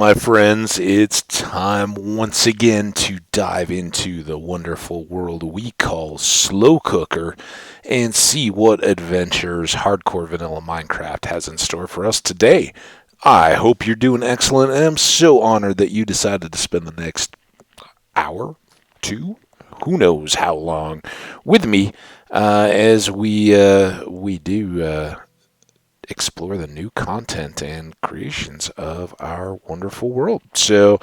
my friends, it's time once again to dive into the wonderful world we call Slow Cooker and see what adventures Hardcore Vanilla Minecraft has in store for us today. I hope you're doing excellent, and I'm so honored that you decided to spend the next hour, two, who knows how long, with me as we do explore the new content and creations of our wonderful world. So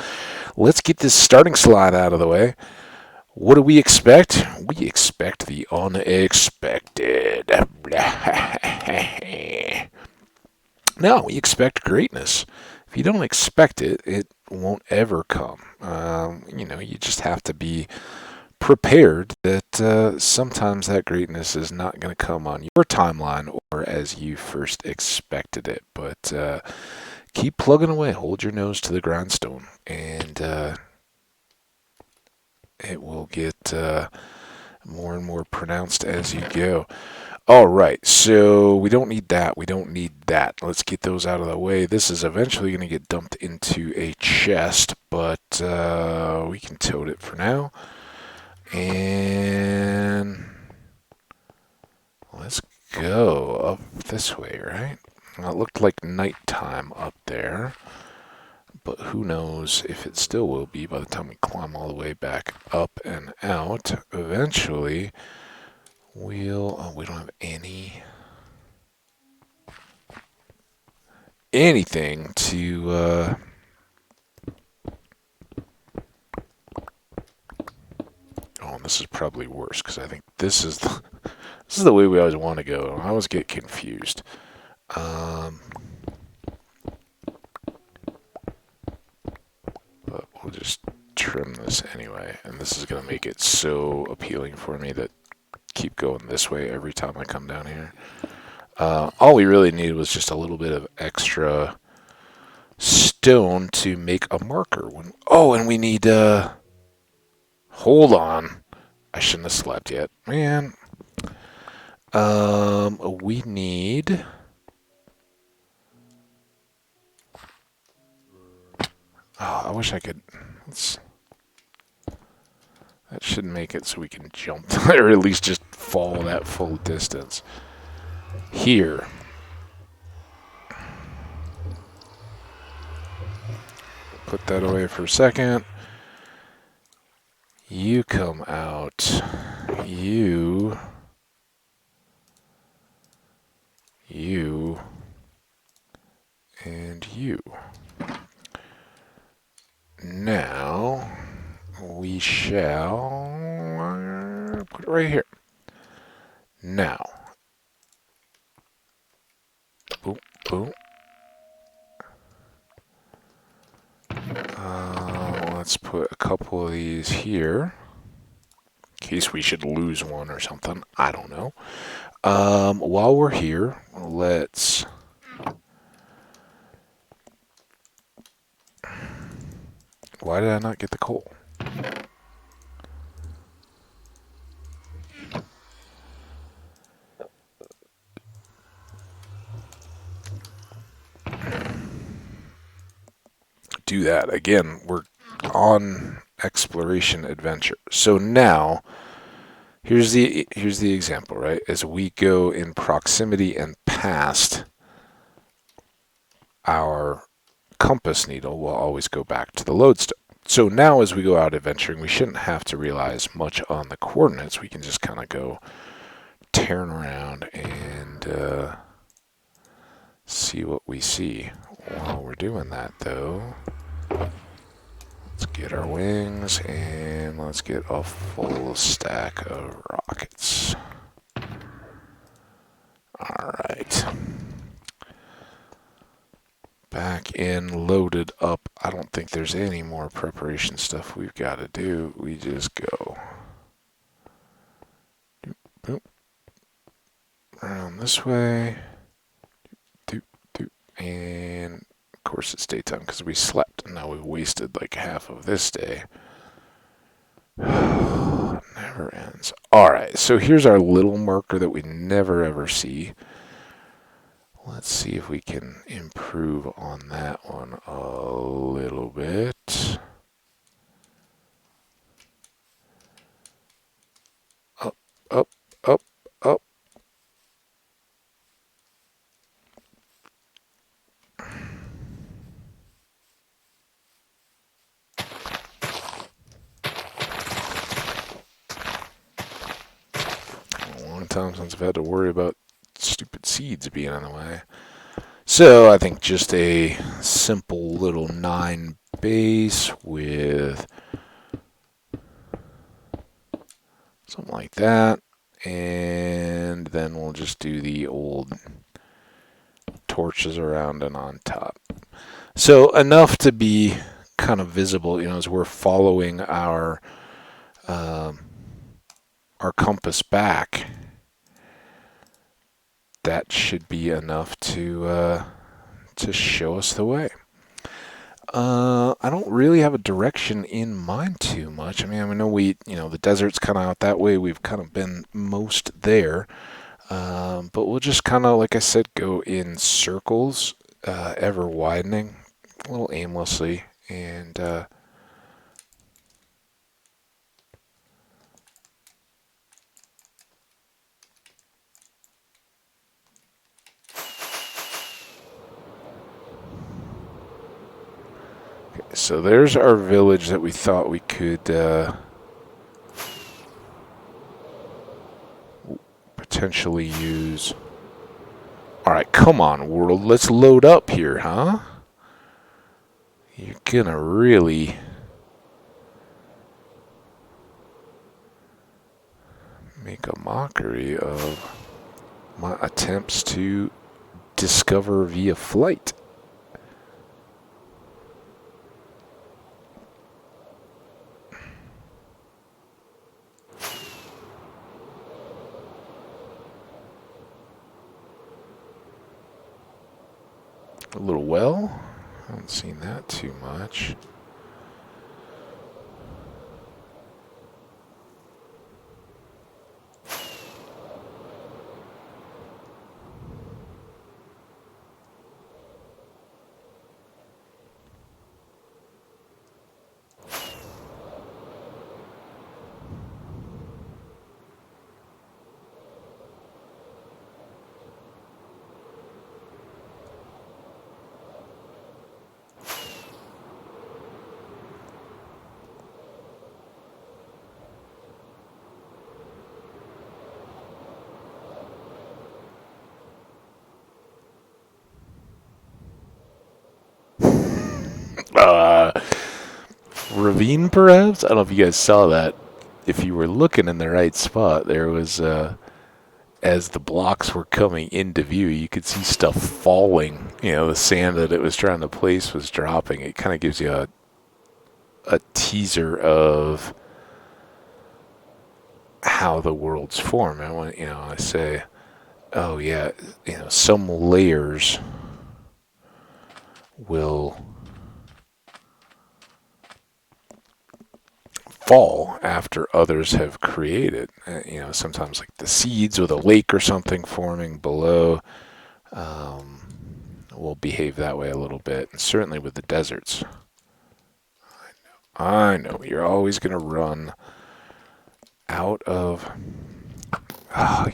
let's get this starting slide out of the way. What do we expect? We expect the unexpected. No, we expect greatness. If you don't expect it, it won't ever come. You just have to be prepared that sometimes that greatness is not going to come on your timeline or as you first expected it. But keep plugging away. Hold your nose to the grindstone, and it will get more and more pronounced as you go. All right, so we don't need that. We don't need that. Let's get those out of the way. This is eventually going to get dumped into a chest, but we can tote it for now. And let's go up this way, right? Well, it looked like nighttime up there, but who knows if it still will be by the time we climb all the way back up and out. Eventually, we don't have anything to oh, and this is probably worse because I think this is the way we always want to go. I always get confused. But we'll just trim this anyway, and this is going to make it so appealing for me that keep going this way every time I come down here. All we really needed was just a little bit of extra stone to make a marker. And we need hold on. I shouldn't have slept yet. Man. We need I wish I could. That should make it so we can jump, or at least just fall that full distance. Here. Put that away for a second. You come out. You. And you. Now, we shall put it right here. Now, boom, boom. Let's put a couple of these here, in case we should lose one or something. I don't know. While we're here, let's... Why did I not get the coal? Do that. Again, we're on exploration adventure. So now, here's the example, right? As we go in proximity and past our compass needle, will always go back to the lodestone. So now as we go out adventuring, we shouldn't have to realize much on the coordinates. We can just kind of go tearing around and see what we see. While we're doing that, though, let's get our wings and let's get a full stack of rockets. Alright. Back in, loaded up. I don't think there's any more preparation stuff we've got to do. We just go around this way. And of course it's daytime because we slept, and now we've wasted like half of this day. Never ends. Alright, so here's our little marker that we never ever see. Let's see if we can improve on that one a little bit. Up, up, up, up. A long time since I've had to worry about stupid seeds being in the way. So I think just a simple little 9 base with something like that. And then we'll just do the old torches around and on top. So enough to be kind of visible, as we're following our compass back. That should be enough to show us the way. I don't really have a direction in mind too much. I mean, I know the desert's kind of out that way. We've kind of been most there. But we'll just kind of, like I said, go in circles, ever widening, a little aimlessly, and so there's our village that we thought we could potentially use. Alright, come on, world. Let's load up here, huh? You're gonna really make a mockery of my attempts to discover via flight. A little well. I haven't seen that too much. Ravine, perhaps? I don't know if you guys saw that. If you were looking in the right spot, there was, as the blocks were coming into view, you could see stuff falling. The sand that it was trying to place was dropping. It kind of gives you a teaser of how the worlds form. And when, I say, oh yeah, some layers will fall after others have created. Sometimes like the seeds with a lake or something forming below will behave that way a little bit, and certainly with the deserts. I know, you're always going to run out of... Oh,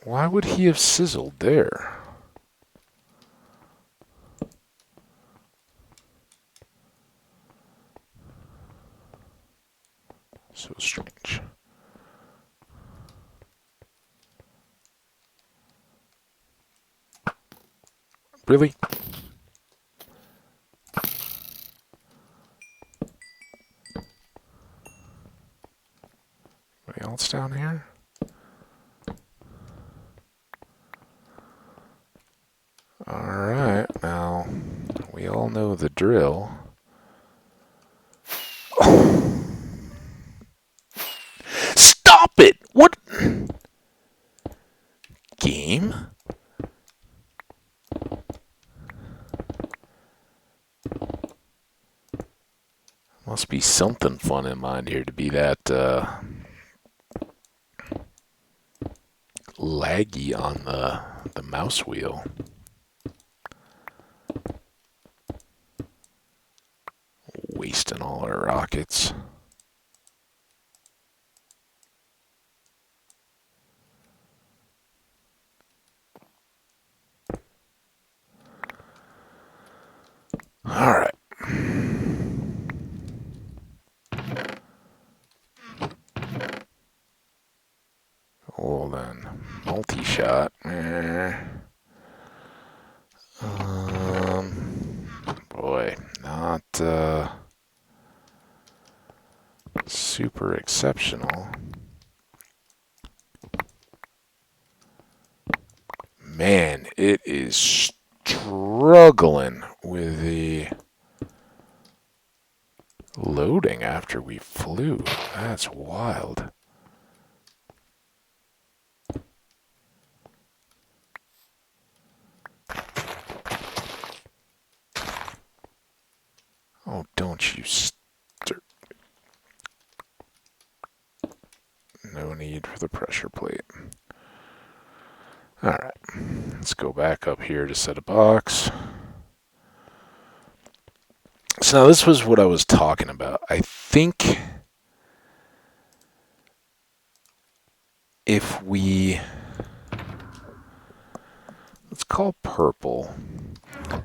why would he have sizzled there? So strange. Really? Anybody else down here? Alright, now we all know the drill. Stop it! What? Game? Must be something fun in mind here to be that laggy on the mouse wheel. Wasting all our rockets. All right. Well then, multi-shot. Boy, not super exceptional. Man, it is struggling with the loading after we flew. That's wild. Oh, don't you start. No need for the pressure plate. Alright, let's go back up here to set a box. So now this was what I was talking about. I think if we... Let's call purple. I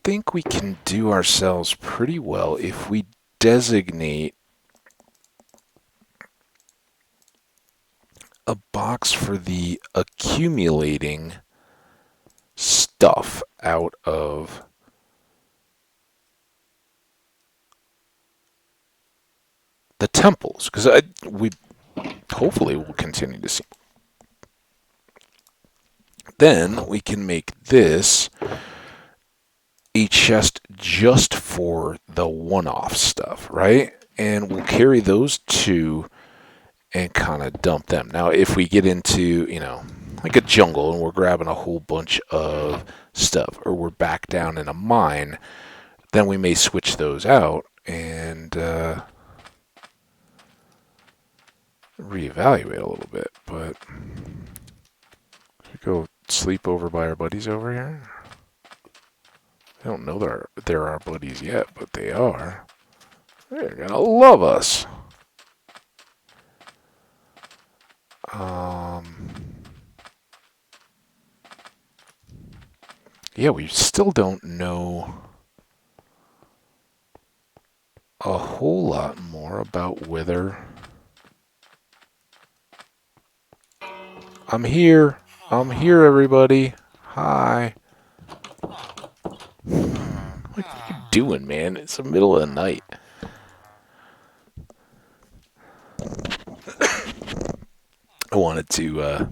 think we can do ourselves pretty well if we designate a box for the accumulating stuff out of the temples, because we hopefully will continue to see. Then we can make this a chest just for the one-off stuff, right? And we'll carry those two and kind of dump them. Now, if we get into, like a jungle and we're grabbing a whole bunch of stuff, or we're back down in a mine, then we may switch those out and reevaluate a little bit. But should we go sleep over by our buddies over here? I don't know they're our buddies yet, but they are. They're gonna love us. Yeah, we still don't know a whole lot more about whether... I'm here, everybody. Hi. What are you doing, man? It's the middle of the night. I wanted to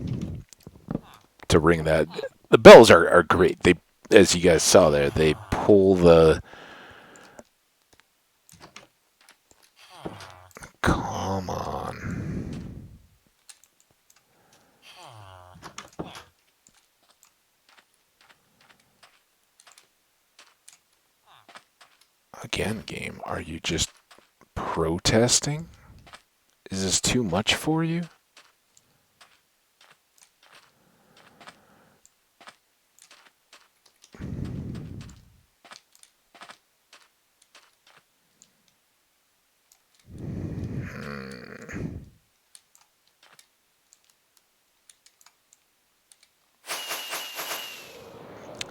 ring that. The bells are great. They, as you guys saw there, they pull the... Come on. Again, game, are you just protesting? Is this too much for you?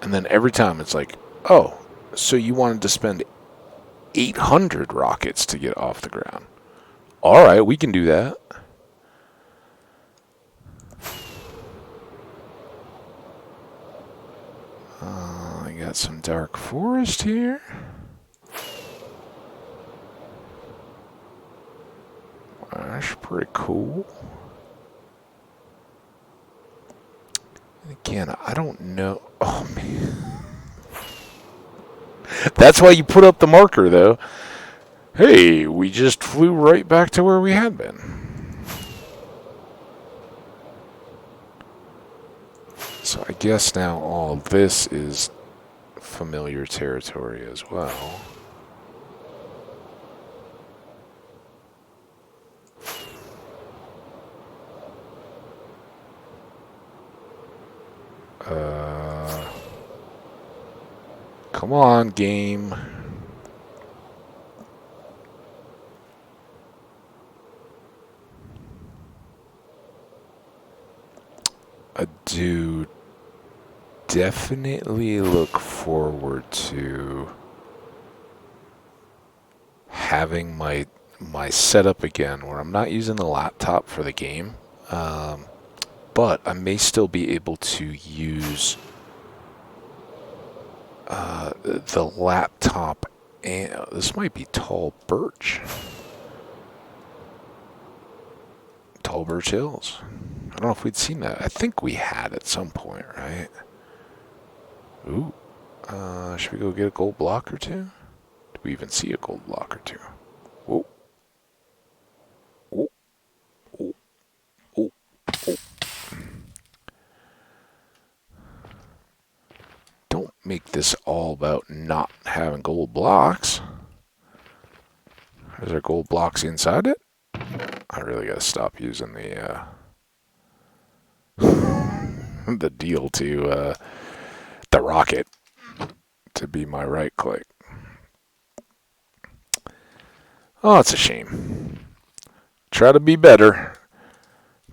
And then every time it's like, oh, so you wanted to spend 800 rockets to get off the ground. All right, we can do that. I got some dark forest here. That's pretty cool. Again, I don't know. Oh, man. That's why you put up the marker, though. Hey, we just flew right back to where we had been. So I guess now all this is familiar territory as well. Come on, game. I do definitely look forward to having my setup again where I'm not using the laptop for the game, but I may still be able to use the laptop. And this might be Tall Birch Hills. I don't know if we'd seen that. I think we had at some point, right? Ooh. Should we go get a gold block or two? Do we even see a gold block or two? Oh, oh, oh, oh, oh. Don't make this all about not having gold blocks. Is there gold blocks inside it? I really gotta stop using the the deal to the rocket to be my right click. Oh, it's a shame. Try to be better.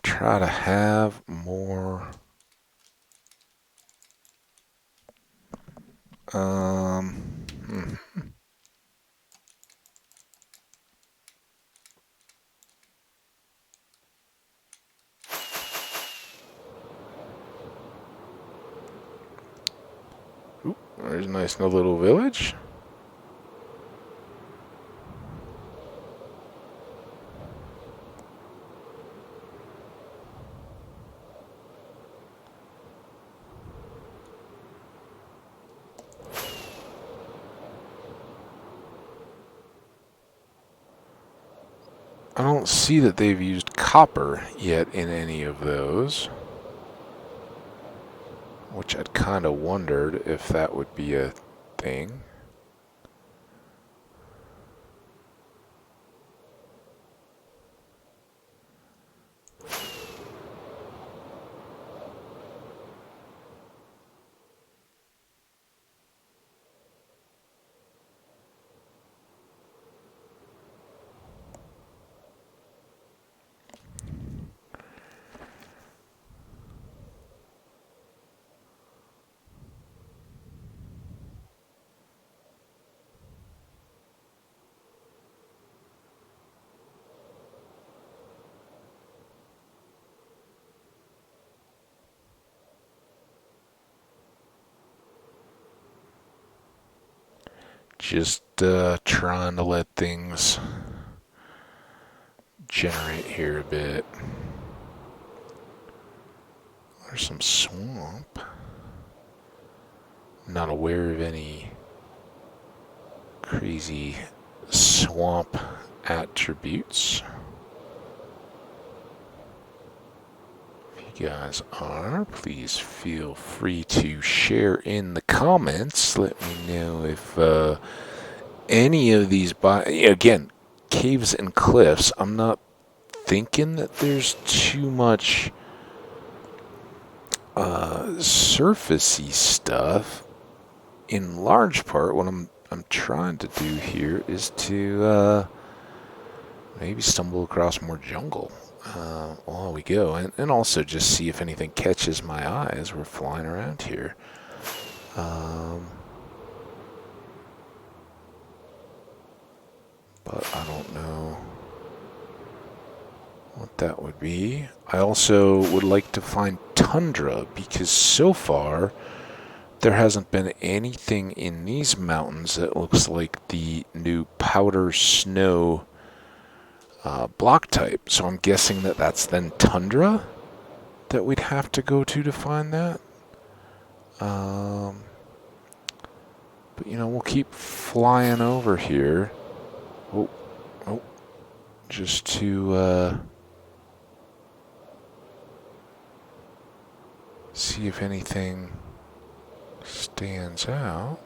Try to have more. Hmm. Ooh, there's a nice little village. I don't see that they've used copper yet in any of those, which I'd kind of wondered if that would be a thing. Just trying to let things generate here a bit. There's some swamp. Not aware of any crazy swamp attributes. If you guys are, please feel free to share in the comments. Let me know if any of these, again, caves and cliffs, I'm not thinking that there's too much surfacey stuff. In large part, what I'm trying to do here is to maybe stumble across more jungle while we go, and also just see if anything catches my eye as we're flying around here. But I don't know what that would be. I also would like to find tundra, because so far there hasn't been anything in these mountains that looks like the new powder snow block type. So I'm guessing that that's then tundra that we'd have to go to find that. But we'll keep flying over here. Oh, just to see if anything stands out.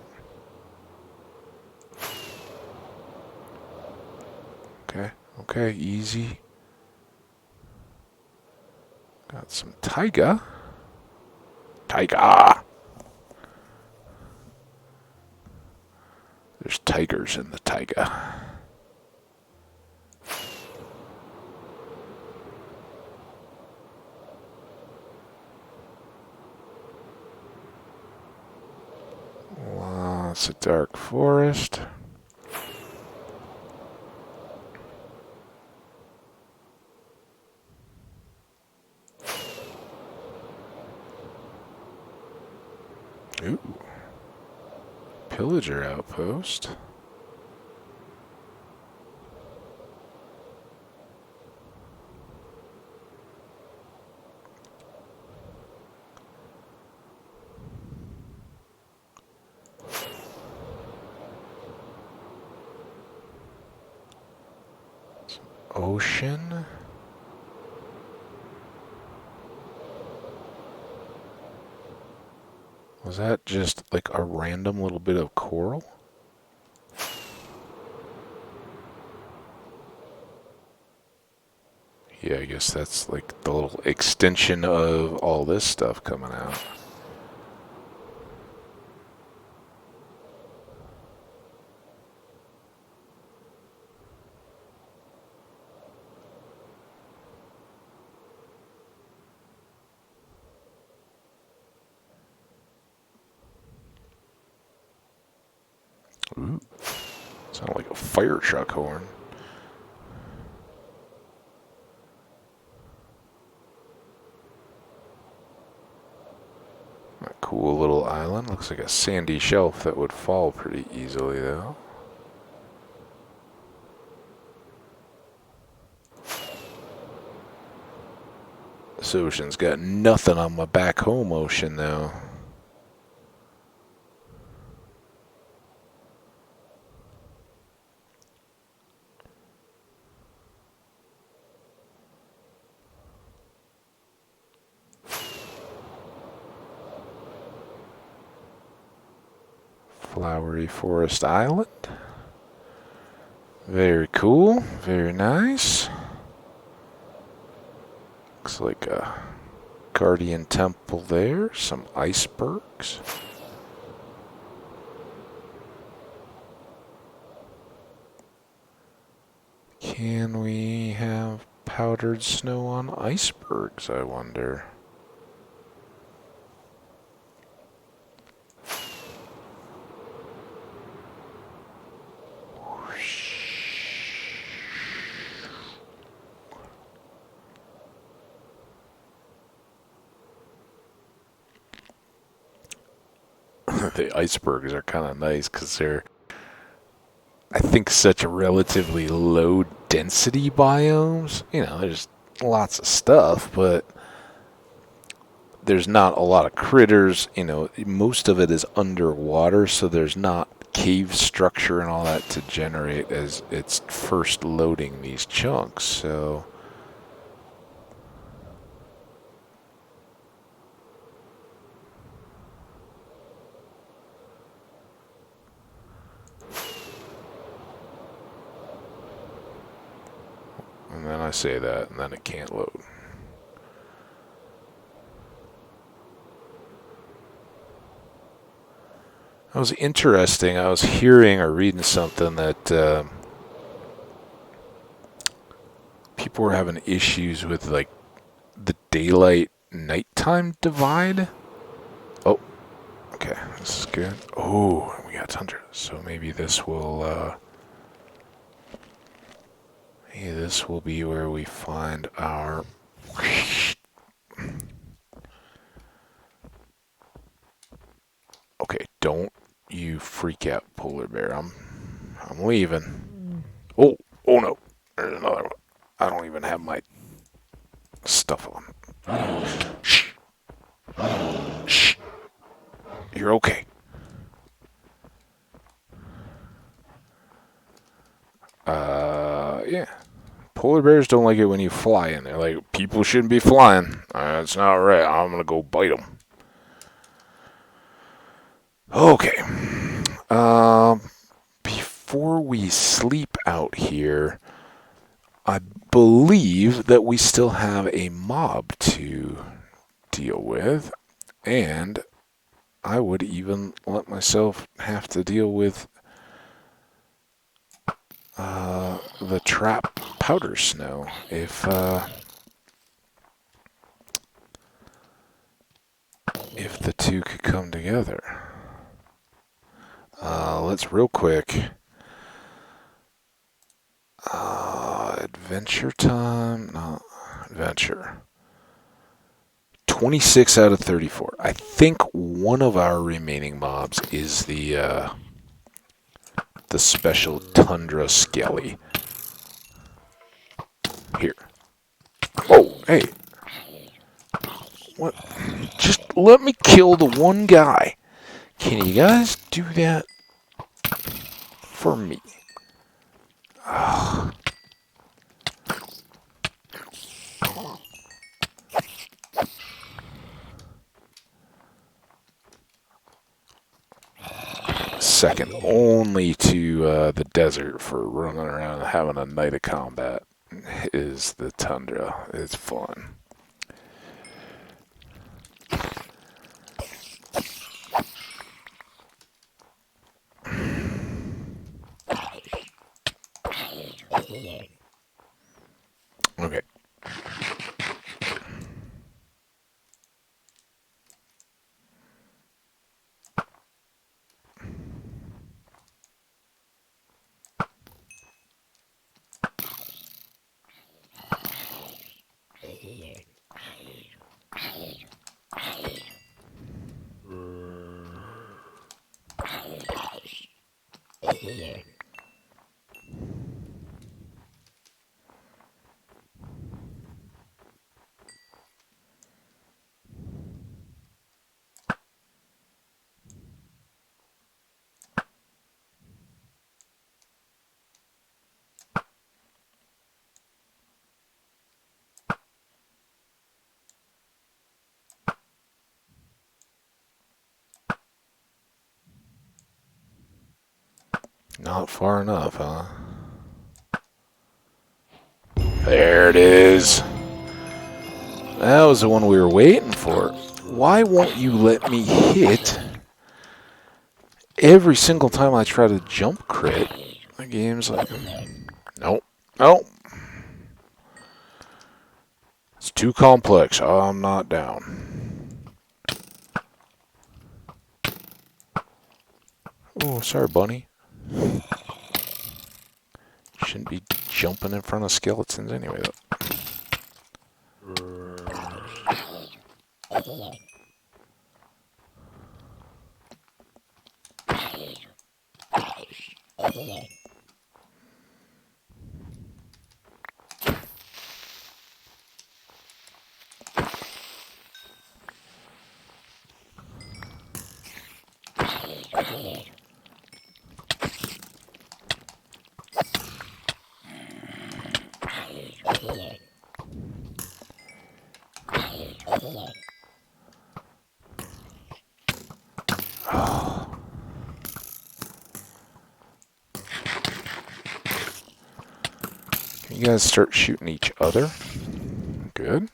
Okay, easy. Got some taiga. Tiger! There's tigers in the taiga. Lots of dark forest. Ooh. Pillager outpost. Ocean. Was that just like a random little bit of coral? Yeah, I guess that's like the little extension of all this stuff coming out. Ooh, sound like a fire truck horn. A cool little island. Looks like a sandy shelf that would fall pretty easily, though. This ocean's got nothing on my back home ocean, though. Flowery Forest Island. Very cool. Very nice. Looks like a guardian temple there. Some icebergs. Can we have powdered snow on icebergs, I wonder? The icebergs are kind of nice because they're, I think, such a relatively low density biomes. You know, there's lots of stuff, but there's not a lot of critters. You know, most of it is underwater, so there's not cave structure and all that to generate as it's first loading these chunks. So and then I say that, and then it can't load. That was interesting. I was hearing or reading something that people were having issues with, like, the daylight nighttime divide. Oh, okay, this is good. Oh, we got tundra, so maybe this will be where we find our. Okay, don't you freak out, polar bear. I'm leaving. Oh no, there's another one. I don't even have my stuff on. Shh. Shh. You're okay. Yeah. Polar bears don't like it when you fly in. They're like, people shouldn't be flying. It's not right. I'm gonna go bite them. Okay. Before we sleep out here, I believe that we still have a mob to deal with. And I would even let myself have to deal with the trap powder snow if the two could come together. Let's real quick. Adventure time? No, adventure. 26 out of 34. I think one of our remaining mobs is the special Tundra Skelly. Here. Oh, hey. What? Just let me kill the one guy. Can you guys do that for me? Ugh. Second only to the desert for running around and having a night of combat is the tundra. It's fun. Okay. Not far enough, huh? There it is. That was the one we were waiting for. Why won't you let me hit every single time I try to jump crit? The game's like, nope, nope. It's too complex. I'm not down. Oh, sorry, bunny. Shouldn't be jumping in front of skeletons anyway, though. Can you guys start shooting each other? Good.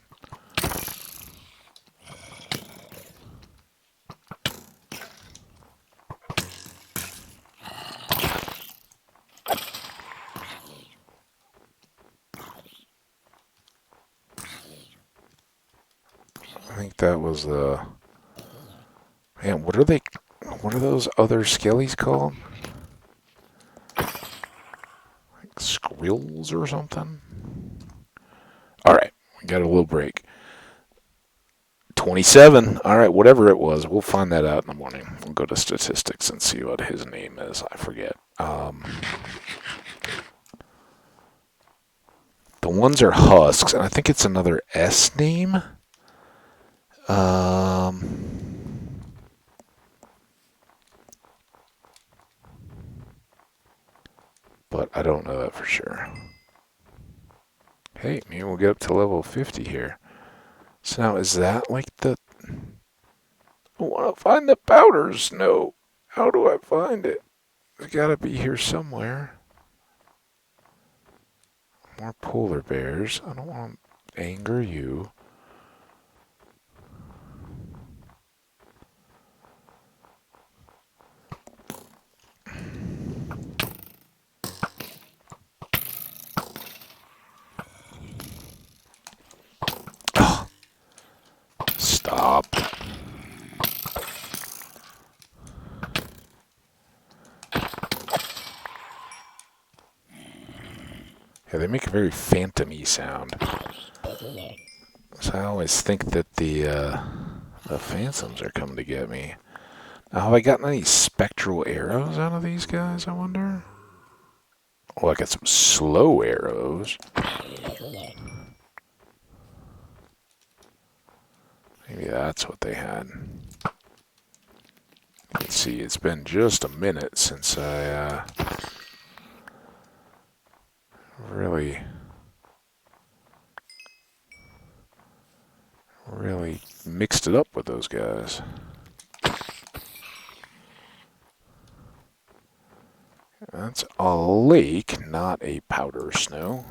I think that was the... Man, what are they... What are those other skellies called? Like squills or something? Alright, we got a little break. 27. Alright, whatever it was. We'll find that out in the morning. We'll go to statistics and see what his name is. I forget. The ones are husks, and I think it's another S name. But I don't know that for sure. Hey, maybe we'll get up to level 50 here. So now, is that like the... I want to find the powder snow. How do I find it? It's got to be here somewhere. More polar bears. I don't want to anger you. Stop. Yeah, they make a very phantom-y sound. So I always think that the phantoms are coming to get me. Now, have I gotten any spectral arrows out of these guys, I wonder? Oh, I got some slow arrows. Maybe that's what they had. Let's see, it's been just a minute since I really mixed it up with those guys. That's a lake, not a powder snow.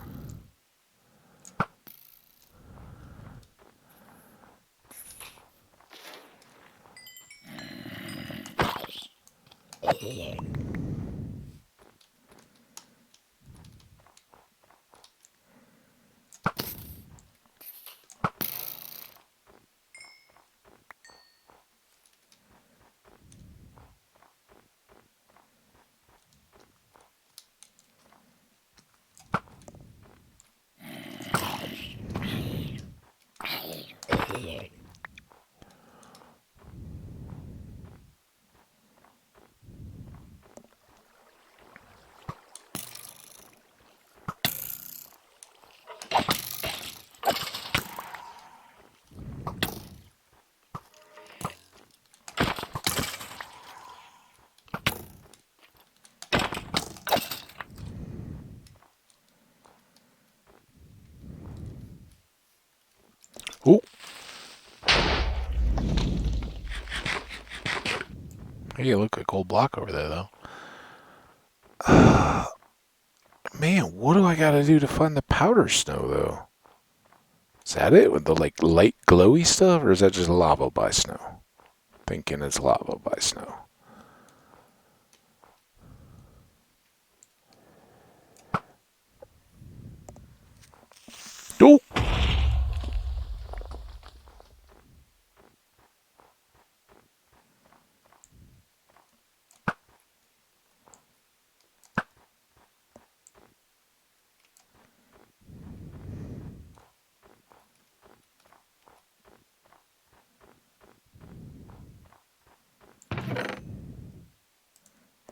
Oh! Hey, look, a gold block over there, though. Man, what do I gotta do to find the powder snow, though? Is that it with the, like, light glowy stuff, or is that just lava by snow? Thinking it's lava by snow. Oh!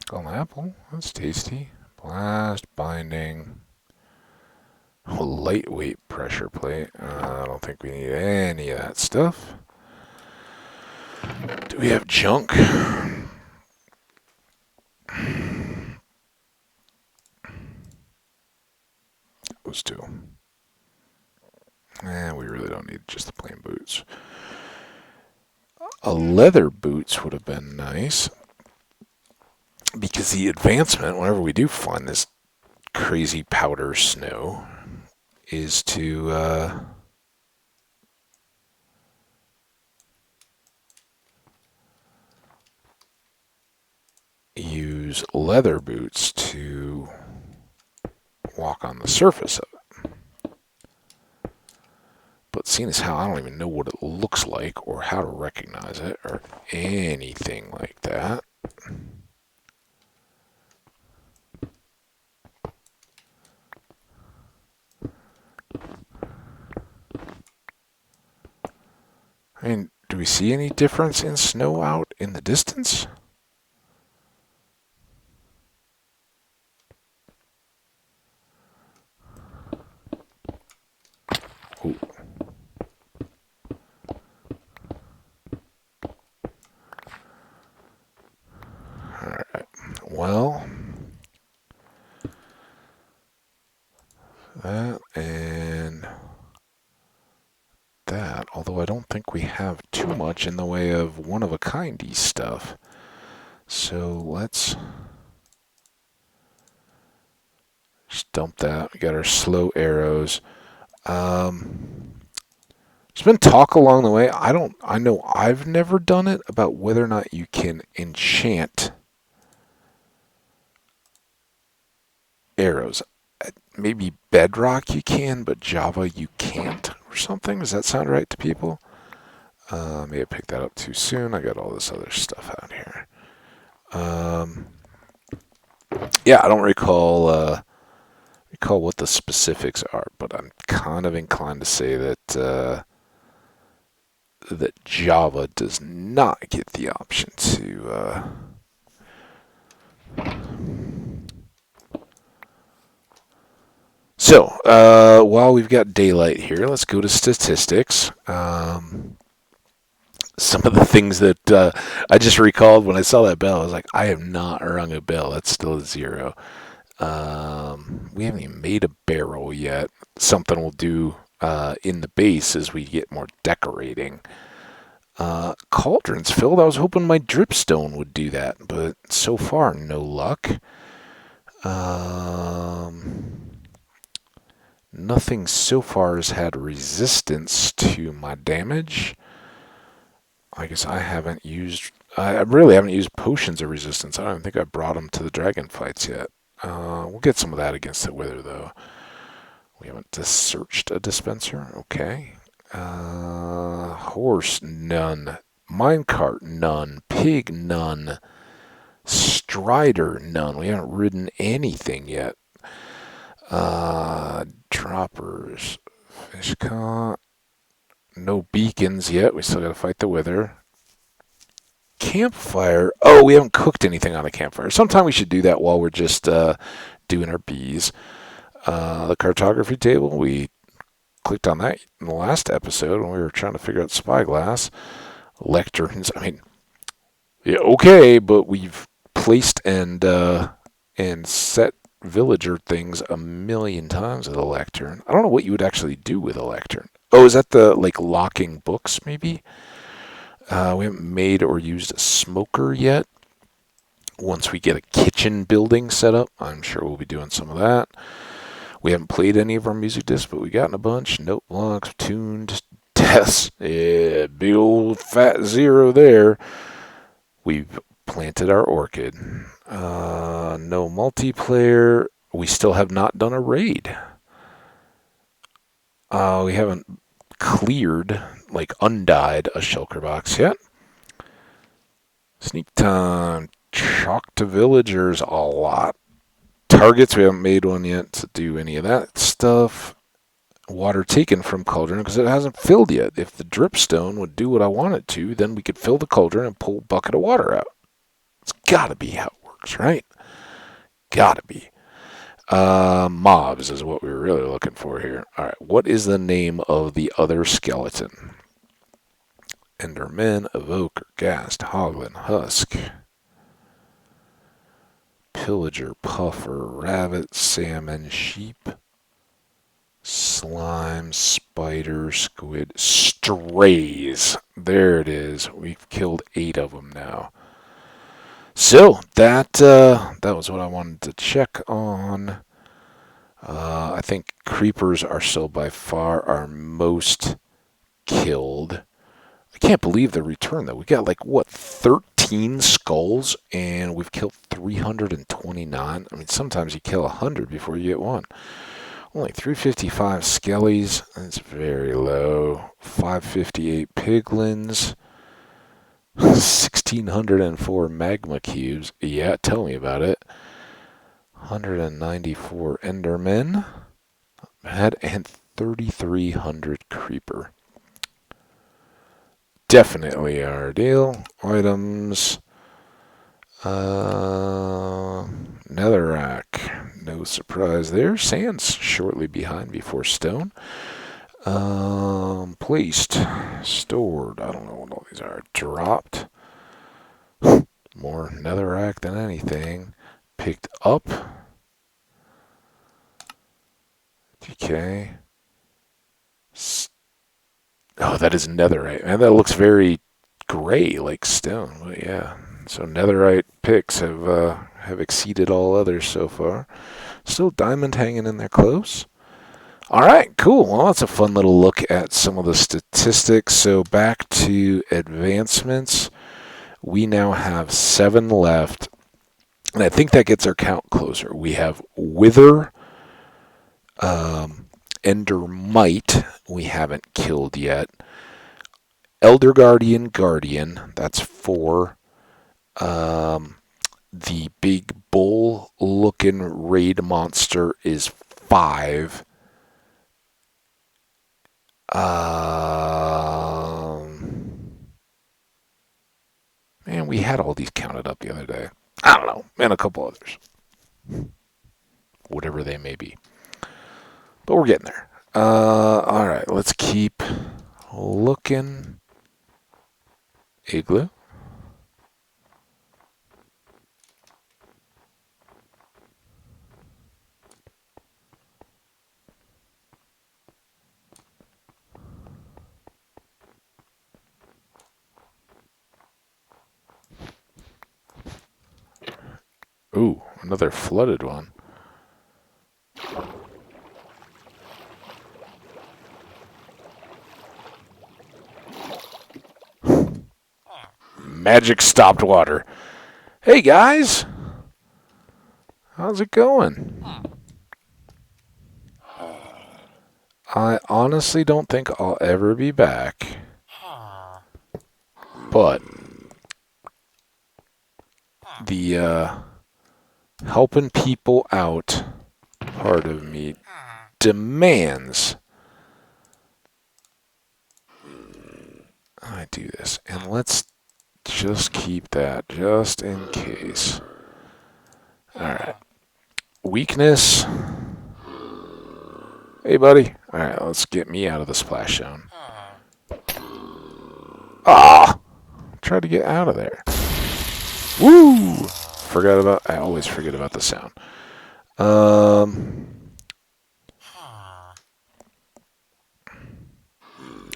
Golden apple, that's tasty. Blast binding. Oh, lightweight pressure plate. I don't think we need any of that stuff. Do we have junk? Those two. We really don't need just the plain boots. A leather boots would have been nice. Because the advancement, whenever we do find this crazy powder snow, is to use leather boots to walk on the surface of it. But seeing as how I don't even know what it looks like or how to recognize it or anything like that, I mean, do we see any difference in snow out in the distance? Ooh. Alright, well, that and that, although I don't think we have too much in the way of one-of-a-kindy stuff. So let's just dump that. We got our slow arrows. There's been talk along the way. I know I've never done it about whether or not you can enchant arrows. Maybe Bedrock you can, but Java you can't or something. Does that sound right to people? May have picked that up too soon. I got all this other stuff out here. Yeah, I don't recall what the specifics are, but I'm kind of inclined to say that that Java does not get the option to. While we've got daylight here, let's go to statistics. Some of the things that I just recalled when I saw that bell, I was like, I have not rung a bell. That's still a 0. We haven't even made a barrel yet. Something we'll do in the base as we get more decorating. Cauldrons filled. I was hoping my dripstone would do that, but so far, no luck. Nothing so far has had resistance to my damage. I guess I really haven't used potions of resistance. I don't even think I brought them to the dragon fights yet. We'll get some of that against the wither, though. We haven't searched a dispenser. Okay. Horse, none. Minecart, none. Pig, none. Strider, none. We haven't ridden anything yet. Droppers, fish caught. No beacons yet. We still got to fight the wither. Campfire. Oh, we haven't cooked anything on the campfire. Sometime we should do that while we're just doing our bees. The cartography table, we clicked on that in the last episode when we were trying to figure out spyglass. Lecterns. I mean, yeah, okay, but we've placed and set villager things a million times with a lectern. I don't know what you would actually do with a lectern. Oh, is that the locking books maybe? We haven't made or used a smoker yet. Once we get a kitchen building set up, I'm sure we'll be doing some of that. We haven't played any of our music discs, but we gotten a bunch. Note blocks, tuned, tests. Yeah, big old fat 0 there. We've planted our orchid. No multiplayer. We still have not done a raid. We haven't cleared, undyed a shulker box yet. Sneak time. Chalk to villagers a lot. Targets, we haven't made one yet to do any of that stuff. Water taken from cauldron because it hasn't filled yet. If the dripstone would do what I want it to, then we could fill the cauldron and pull a bucket of water out. It's got to be how it works, right? Got to be. Mobs is what we were really looking for here. All right, what is the name of the other skeleton? Enderman, Evoker, Ghast, Hoglin, Husk, Pillager, Puffer, Rabbit, Salmon, Sheep, Slime, Spider, Squid, Strays. There it is. We've killed 8 of them now. So that was what I wanted to check on. I think creepers are still by far our most killed. I can't believe the return, though. We got 13 skulls, and we've killed 329. I mean, sometimes you kill 100 before you get one. Only 355 skellies. That's very low. 558 piglins. 1,604 magma cubes. Yeah, tell me about it. 194 endermen. Bad. And 3,300 creeper. Definitely our deal. Items. Netherrack. No surprise there. Sand's shortly behind before stone. Placed. Stored. I don't know what all these are. Dropped. More netherrack than anything. Picked up. Okay. Oh, that is netherite. Man, that looks very gray, like stone. But yeah. So netherite picks have exceeded all others so far. Still diamond hanging in there close. All right, cool. Well, that's a fun little look at some of the statistics. So back to advancements. We now have 7 left. And I think that gets our count closer. We have Wither, Endermite, we haven't killed yet. Elder Guardian, that's 4. The big bull-looking raid monster is 5. Man, we had all these counted up the other day. I don't know, and a couple others. Whatever they may be. But we're getting there. Alright, let's keep looking. Igloo. Ooh, another flooded one. Magic stopped water. Hey guys! How's it going? I honestly don't think I'll ever be back. But the helping people out part of me demands I do this. And let's just keep that just in case. Alright. Weakness. Hey, buddy. Alright, let's get me out of the splash zone. Ah! Try to get out of there. Woo! I always forget about the sound. That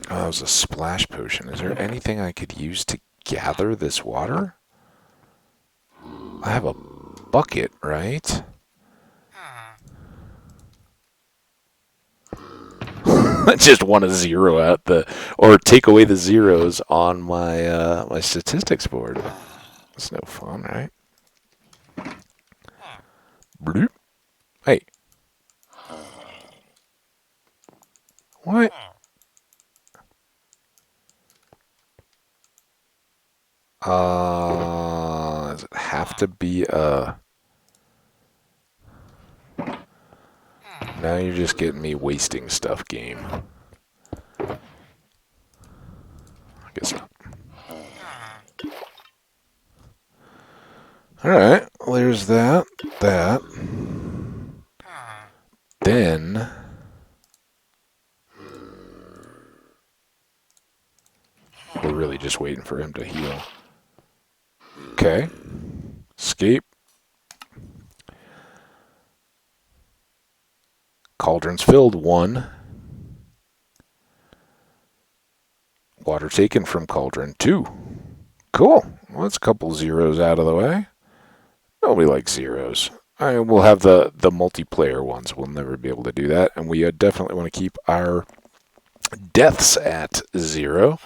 was a splash potion. Is there anything I could use to gather this water? I have a bucket, right? I just want to zero out or take away the zeros on my my statistics board. It's no fun, right? Bloop. Hey. What? Does it have to be a... Now you're just getting me wasting stuff, game. I guess not. Alright, well, there's that. Then... we're really just waiting for him to heal. Okay. Escape. Cauldron's filled. 1. Water taken from cauldron. 2. Cool. Well, that's a couple zeros out of the way. Nobody likes zeros. We'll have the multiplayer ones. We'll never be able to do that. And we definitely want to keep our deaths at 0.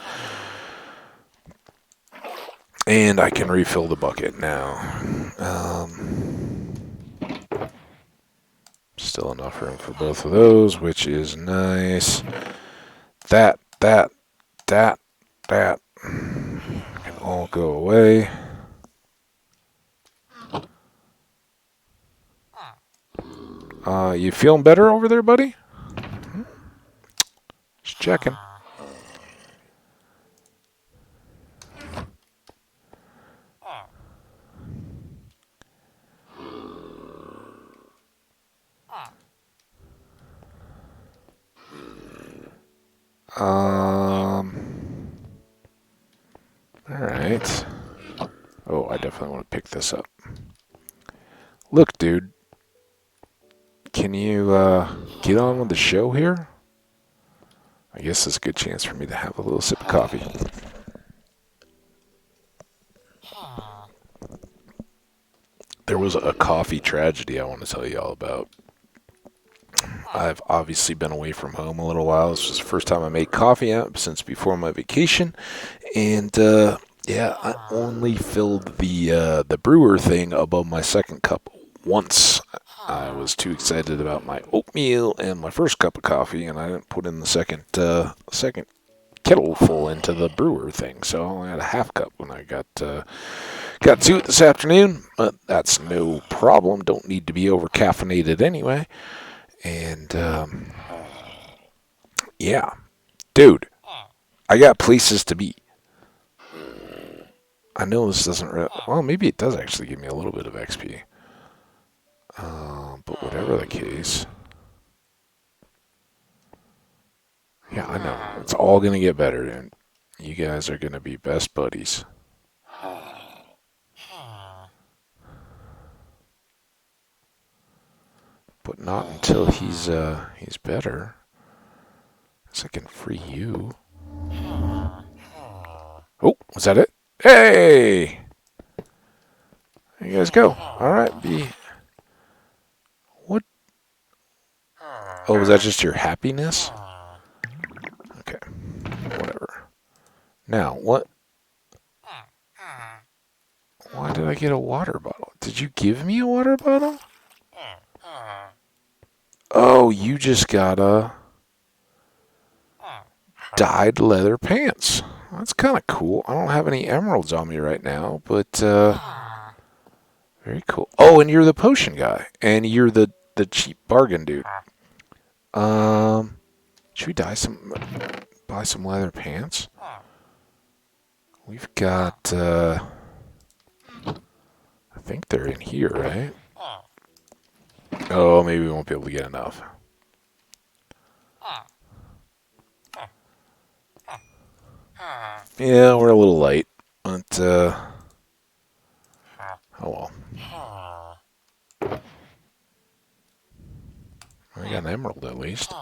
And I can refill the bucket now. Still enough room for both of those, which is nice. That can all go away. You feeling better over there, buddy? Just checking. Alright. Oh, I definitely want to pick this up. Look, dude. Can you get on with the show here? I guess it's a good chance for me to have a little sip of coffee. There was a coffee tragedy I want to tell you all about. I've obviously been away from home a little while. This was the first time I made coffee out since before my vacation. And, yeah, I only filled the brewer thing above my second cup once. I was too excited about my oatmeal and my first cup of coffee, and I didn't put in the second kettle full into the brewer thing, so I had a half cup when I got to it this afternoon. But that's no problem. Don't need to be over caffeinated anyway. And yeah, dude, I got places to be. I know this doesn't. Well, maybe it does actually give me a little bit of XP. But whatever the case. Yeah, I know. It's all going to get better, and you guys are going to be best buddies. But not until he's better. So I can free you. Oh, was that it? Hey! There you guys go. Alright, What? Oh, was that just your happiness? Okay. Whatever. Now, what? Why did I get a water bottle? Did you give me a water bottle? Oh, you just got a dyed leather pants. That's kind of cool. I don't have any emeralds on me right now, but very cool. Oh, and you're the potion guy, and you're the cheap bargain dude. Should we buy some leather pants? We've got I think they're in here, right? Oh, maybe we won't be able to get enough. Yeah, we're a little late, but oh well. I got an emerald at least.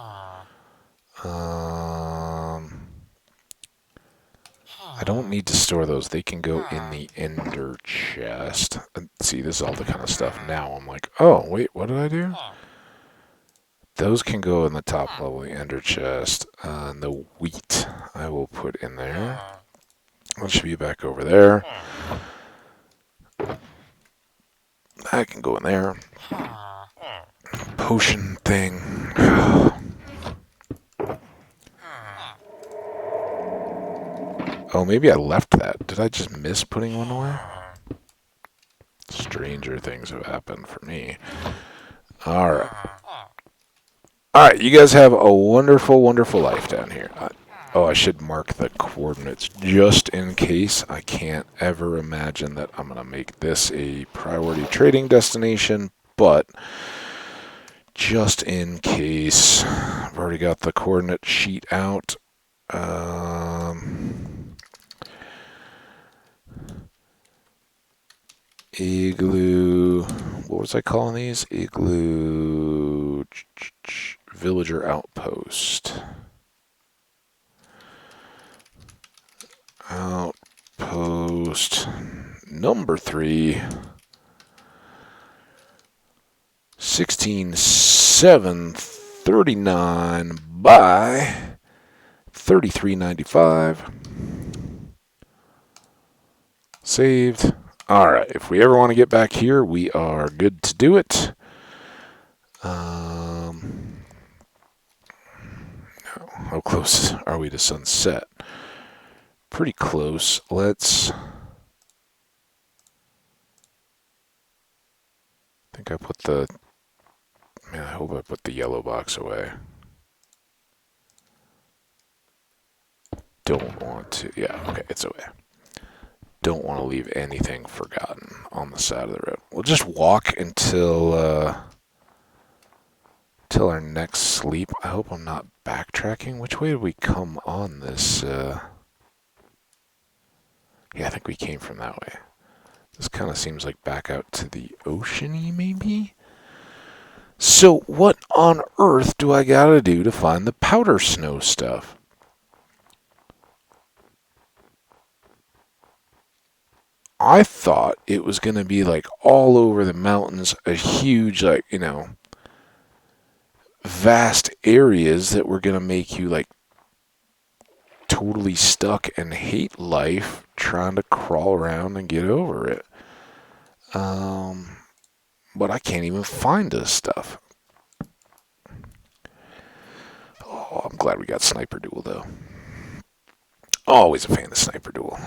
I don't need to store those. They can go in the ender chest. See, this is all the kind of stuff. Now I'm like, oh, wait, what did I do? Those can go in the top level, the ender chest. And the wheat I will put in there. That should be back over there. That can go in there. Potion thing. Oh, maybe I left that. Did I just miss putting one away? Stranger things have happened for me. Alright. Alright, you guys have a wonderful, wonderful life down here. Oh, I should mark the coordinates just in case. I can't ever imagine that I'm going to make this a priority trading destination, but just in case. I've already got the coordinate sheet out. Igloo, what was I calling these? Igloo Villager Outpost. Outpost number 3. 16,739 by 33.95. Saved. Alright, if we ever want to get back here, we are good to do it. No, how close are we to sunset? Pretty close. I think I put the... Man, I hope I put the yellow box away. Don't want to... Yeah, okay, it's away. Don't want to leave anything forgotten on the side of the road. We'll just walk until our next sleep. I hope I'm not backtracking. Which way did we come on this? Yeah, I think we came from that way. This kind of seems like back out to the ocean-y, maybe? So what on earth do I gotta do to find the powder snow stuff? I thought it was going to be like all over the mountains, a huge, like, vast areas that were going to make you like totally stuck and hate life trying to crawl around and get over it. But I can't even find this stuff. Oh, I'm glad we got Sniper Duel though. Always a fan of Sniper Duel.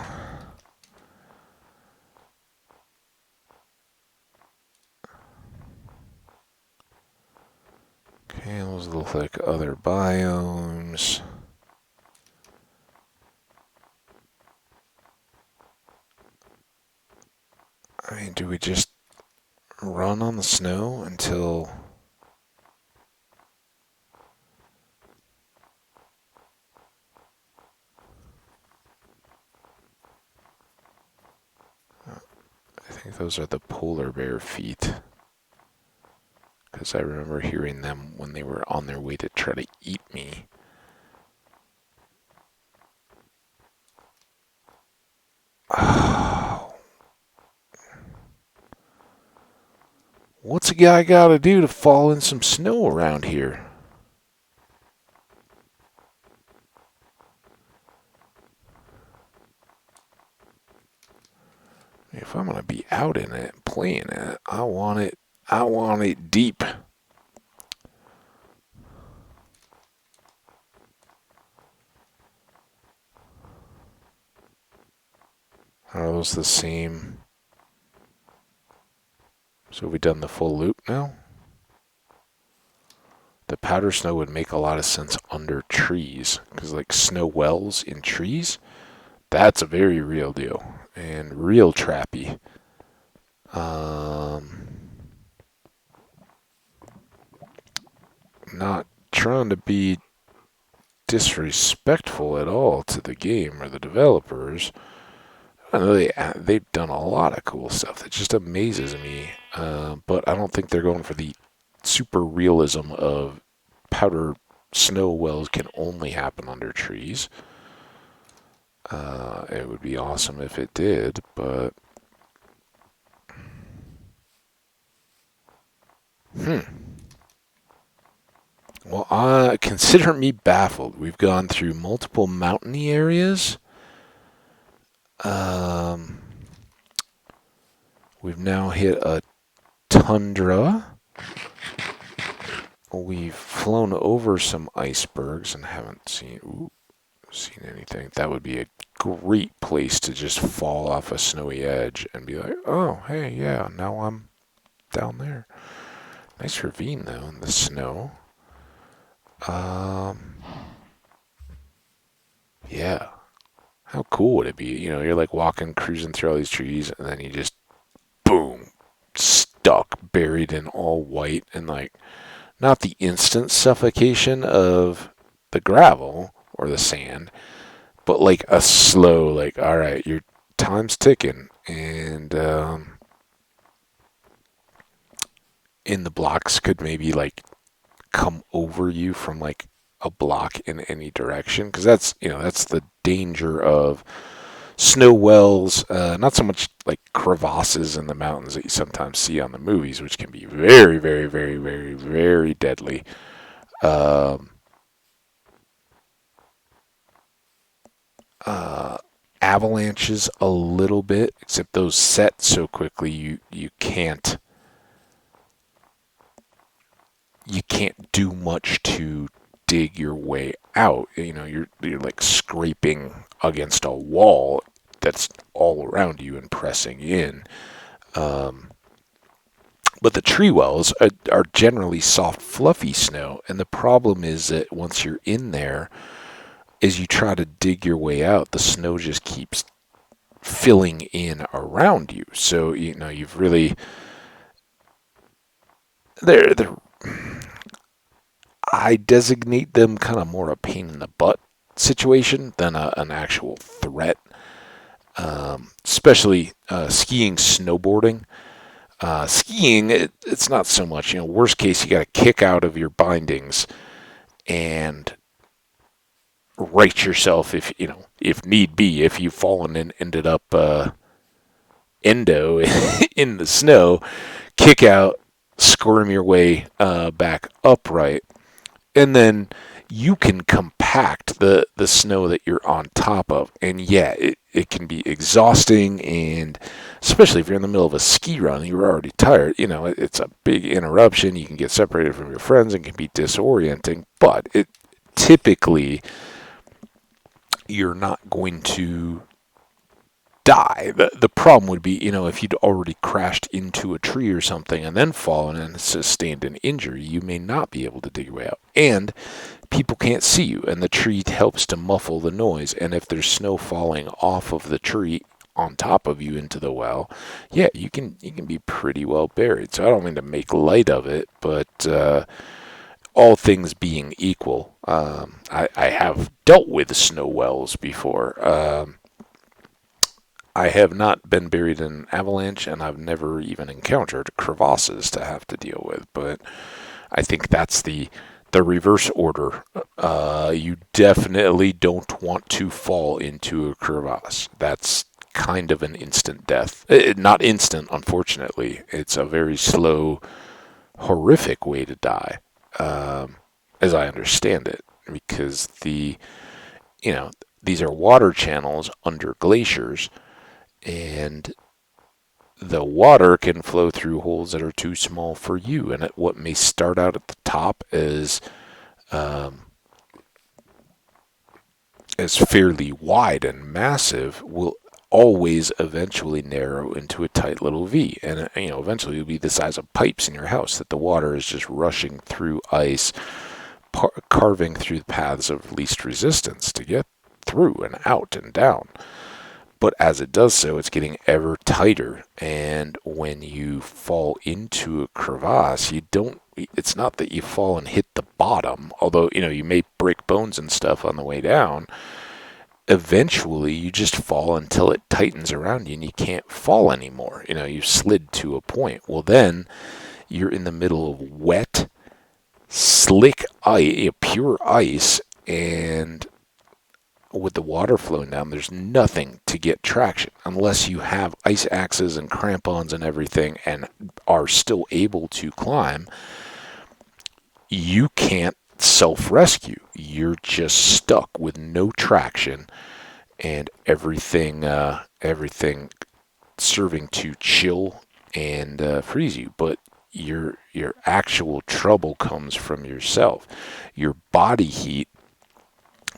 Okay, those look like other biomes. I mean, do we just run on the snow until... I think those are the polar bear feet. Because I remember hearing them when they were on their way to try to eat me. Oh. What's a guy gotta do to fall in some snow around here? If I'm gonna be out in it, playing it, I want it deep. Are those the same? So have we done the full loop now? The powder snow would make a lot of sense under trees, because like snow wells in trees, that's a very real deal and real trappy. Not trying to be disrespectful at all to the game or the developers. I know they've done a lot of cool stuff that just amazes me, but I don't think they're going for the super realism of powder snow wells can only happen under trees. It would be awesome if it did, but well, consider me baffled. We've gone through multiple mountainy areas. We've now hit a tundra. We've flown over some icebergs and haven't seen anything. That would be a great place to just fall off a snowy edge and be like, oh, hey, yeah, now I'm down there. Nice ravine, though, in the snow. Yeah. How cool would it be? You know, you're like walking, cruising through all these trees, and then you just, boom, stuck, buried in all white, and like, not the instant suffocation of the gravel or the sand, but like a slow, like, all right, your time's ticking, and the blocks could maybe like come over you from like a block in any direction, because that's the danger of snow wells, not so much like crevasses in the mountains that you sometimes see on the movies, which can be very, very, very, very, very deadly. Um, Avalanches a little bit, except those set so quickly you can't do much to dig your way out. You know, you're like scraping against a wall that's all around you and pressing in. Um, but the tree wells are generally soft, fluffy snow, and the problem is that once you're in there, as you try to dig your way out, the snow just keeps filling in around you. So you've really they're I designate them kind of more a pain in the butt situation than an actual threat. Especially skiing, snowboarding. Skiing, it's not so much. Worst case, you got to kick out of your bindings and right yourself if need be, if you've fallen and ended up endo in the snow, kick out, squirm your way back upright, and then you can compact the snow that you're on top of. And yeah, it can be exhausting, and especially if you're in the middle of a ski run, you're already tired. It's a big interruption. You can get separated from your friends and can be disorienting, but it typically you're not going to die. The problem would be, if you'd already crashed into a tree or something and then fallen and sustained an injury, you may not be able to dig your way out. And people can't see you, and the tree helps to muffle the noise. And if there's snow falling off of the tree on top of you into the well, yeah, you can be pretty well buried. So I don't mean to make light of it, but all things being equal, I have dealt with snow wells before. I have not been buried in an avalanche, and I've never even encountered crevasses to have to deal with. But I think that's the reverse order. You definitely don't want to fall into a crevasse. That's kind of an instant death. Not instant, unfortunately. It's a very slow, horrific way to die, as I understand it, because you know, these are water channels under glaciers, and the water can flow through holes that are too small for you. And what may start out at the top um, as fairly wide and massive will always eventually narrow into a tight little V. And, eventually it'll be the size of pipes in your house that the water is just rushing through ice, carving through the paths of least resistance to get through and out and down. But as it does so, it's getting ever tighter. And when you fall into a crevasse, it's not that you fall and hit the bottom, although, you may break bones and stuff on the way down. Eventually, you just fall until it tightens around you and you can't fall anymore. You've slid to a point. Well, then you're in the middle of wet, slick ice, pure ice, and with the water flowing down, there's nothing to get traction unless you have ice axes and crampons and everything and are still able to climb. You can't self-rescue. You're just stuck with no traction and everything serving to chill and freeze you. But your actual trouble comes from yourself. Your body heat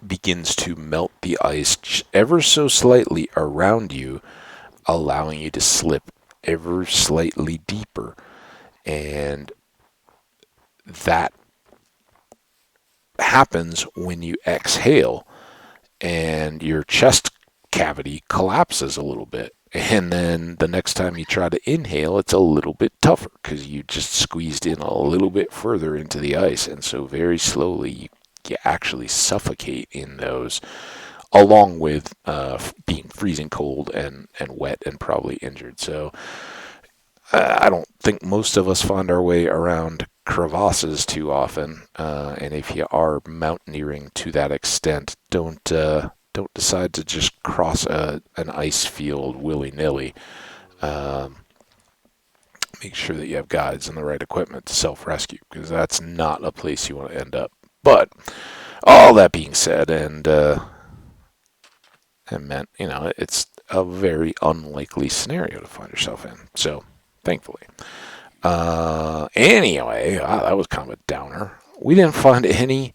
begins to melt the ice ever so slightly around you, allowing you to slip ever slightly deeper. And that happens when you exhale and your chest cavity collapses a little bit. And then the next time you try to inhale, it's a little bit tougher because you just squeezed in a little bit further into the ice. And so very slowly you actually suffocate in those, along with being freezing cold and wet and probably injured. So I don't think most of us find our way around crevasses too often. And if you are mountaineering to that extent, don't decide to just cross an ice field willy-nilly. Um, Make sure that you have guides and the right equipment to self-rescue, because that's not a place you want to end up. But all that being said, and meant, it's a very unlikely scenario to find yourself in. So, thankfully. Anyway, that was kind of a downer. We didn't find any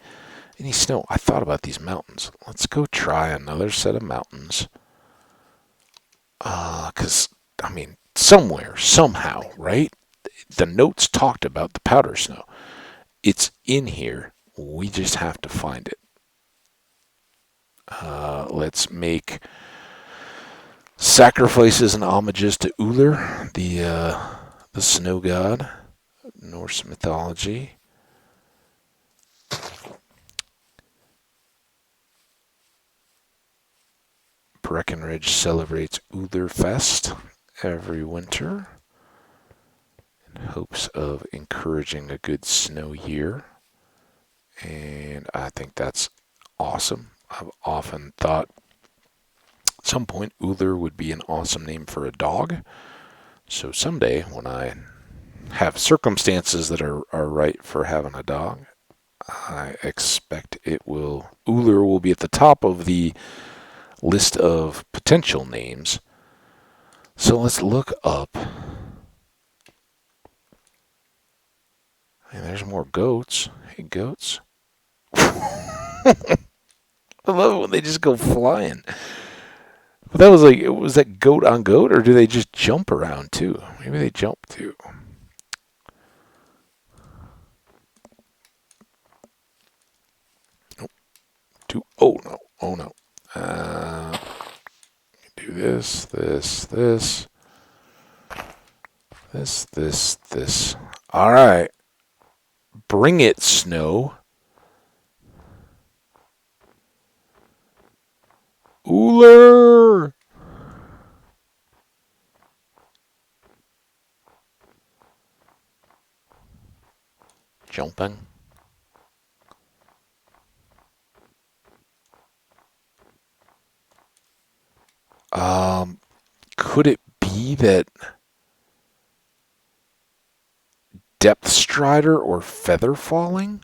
snow. I thought about these mountains. Let's go try another set of mountains. Because, somewhere, somehow, right? The notes talked about the powder snow. It's in here. We just have to find it. Let's make sacrifices and homages to Uller, the snow god, Norse mythology. Breckenridge celebrates Utherfest every winter in hopes of encouraging a good snow year. And I think that's awesome. I've often thought at some point Uther would be an awesome name for a dog. So someday when I have circumstances that are right for having a dog, I expect Uller will be at the top of the list of potential names. So let's look up. And there's more goats. Hey, goats. I love it when they just go flying. But that was like, was that goat on goat, or do they just jump around too? Maybe they jump too. Oh no, oh no. Do this, this. This. All right. Bring it, snow. Ooler! Jumping. Could it be that Depth Strider or Feather Falling?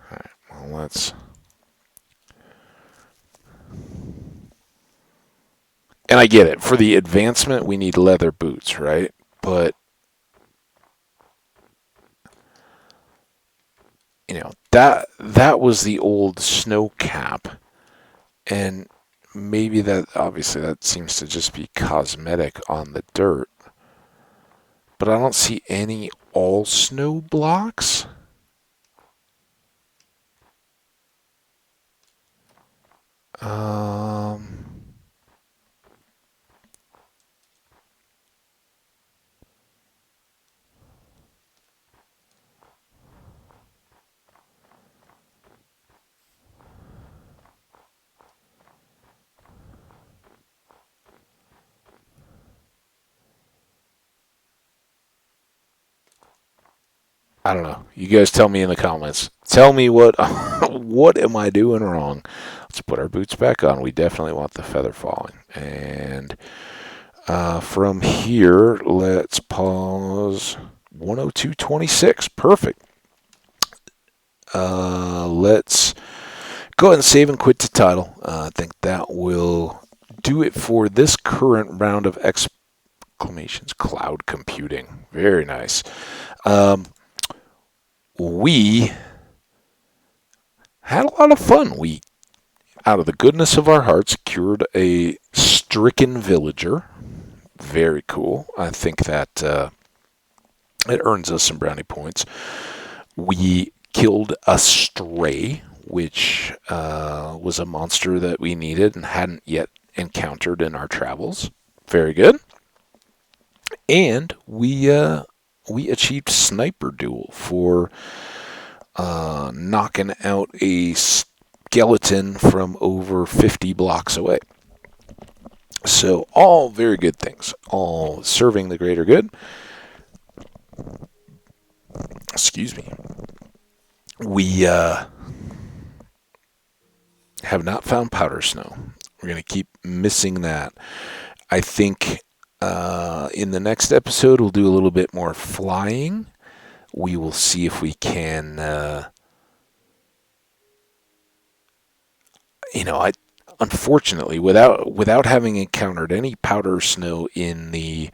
Alright, well, let's... And I get it. For the advancement, we need leather boots, right? But, you know, that was the old snow cap. And maybe that, obviously, that seems to just be cosmetic on the dirt. But I don't see any all snow blocks. I don't know. You guys tell me in the comments. Tell me what what am I doing wrong? Let's put our boots back on. We definitely want the feather falling. And from here, let's pause. 102.26. Perfect. Let's go ahead and save and quit to title. I think that will do it for this current round of exclamations. Cloud computing. Very nice. We had a lot of fun. We, out of the goodness of our hearts, cured a stricken villager. Very cool. I think that it earns us some brownie points. We killed a stray, which was a monster that we needed and hadn't yet encountered in our travels. Very good. And we achieved sniper duel for knocking out a skeleton from over 50 blocks away. So all very good things, all serving the greater good. Excuse me. We have not found powder snow. We're going to keep missing that. I think in the next episode we'll do a little bit more flying. We will see if we can, unfortunately, without having encountered any powder snow in the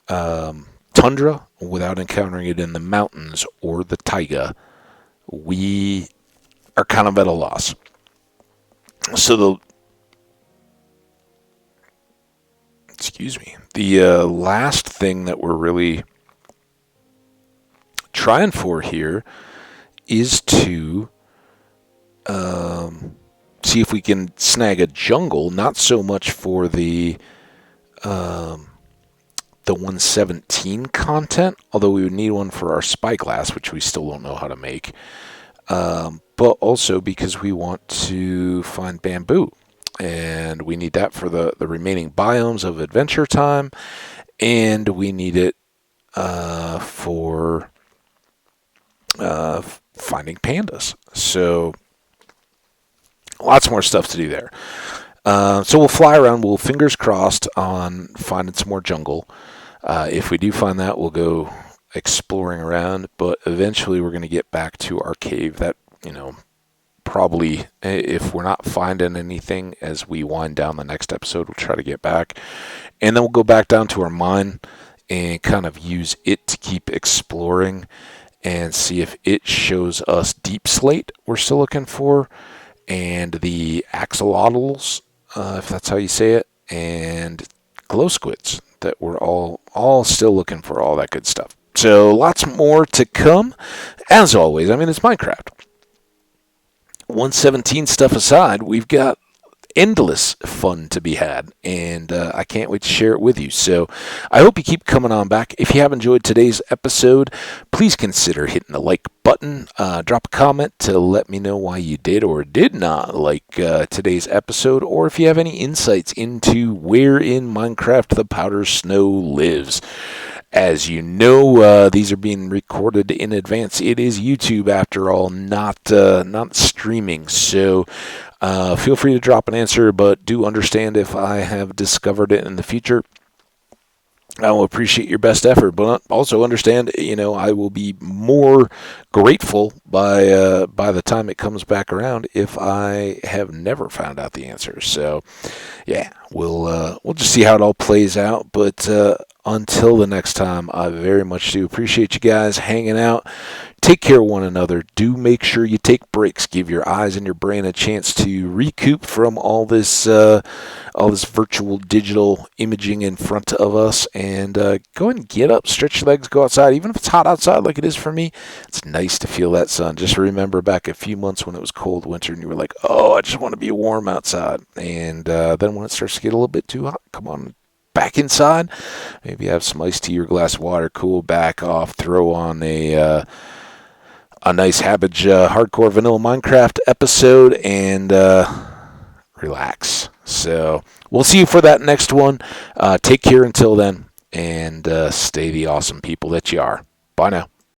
tundra, without encountering it in the mountains or the taiga, we are kind of at a loss. So the last thing that we're really trying for here is to see if we can snag a jungle, not so much for the 117 content, although we would need one for our spyglass, which we still don't know how to make, but also because we want to find bamboo, and we need that for the remaining biomes of Adventure Time, and we need it for finding pandas. So lots more stuff to do there. So we'll fly around. We'll fingers crossed on finding some more jungle. If we do find that, we'll go exploring around. But eventually we're going to get back to our cave. That, probably, if we're not finding anything as we wind down the next episode, we'll try to get back. And then we'll go back down to our mine and kind of use it to keep exploring and see if it shows us deep slate we're still looking for, and the axolotls, if that's how you say it, and glow squids that we're all still looking for, all that good stuff. So lots more to come. As always, I mean, it's Minecraft. 117 stuff aside, we've got endless fun to be had, and I can't wait to share it with you. So I hope you keep coming on back. If you have enjoyed today's episode, please consider hitting the like button. Drop a comment to let me know why you did or did not like today's episode, or if you have any insights into where in Minecraft the powder snow lives. As you know, these are being recorded in advance. It is YouTube, after all, not streaming. So feel free to drop an answer, but do understand if I have discovered it in the future. I will appreciate your best effort, but also understand, I will be more grateful by the time it comes back around if I have never found out the answer. So, yeah, we'll just see how it all plays out. But until the next time, I very much do appreciate you guys hanging out. Take care of one another. Do make sure you take breaks. Give your eyes and your brain a chance to recoup from all this virtual digital imaging in front of us. And go ahead and get up, stretch your legs, go outside. Even if it's hot outside like it is for me, it's nice to feel that sun. Just remember back a few months when it was cold winter and you were like, oh, I just want to be warm outside. And then when it starts to get a little bit too hot, come on back inside. Maybe have some iced tea or a glass of water, cool back off, throw on a nice Hambbage Hardcore Vanilla Minecraft episode, and relax. So we'll see you for that next one. Take care until then, and stay the awesome people that you are. Bye now.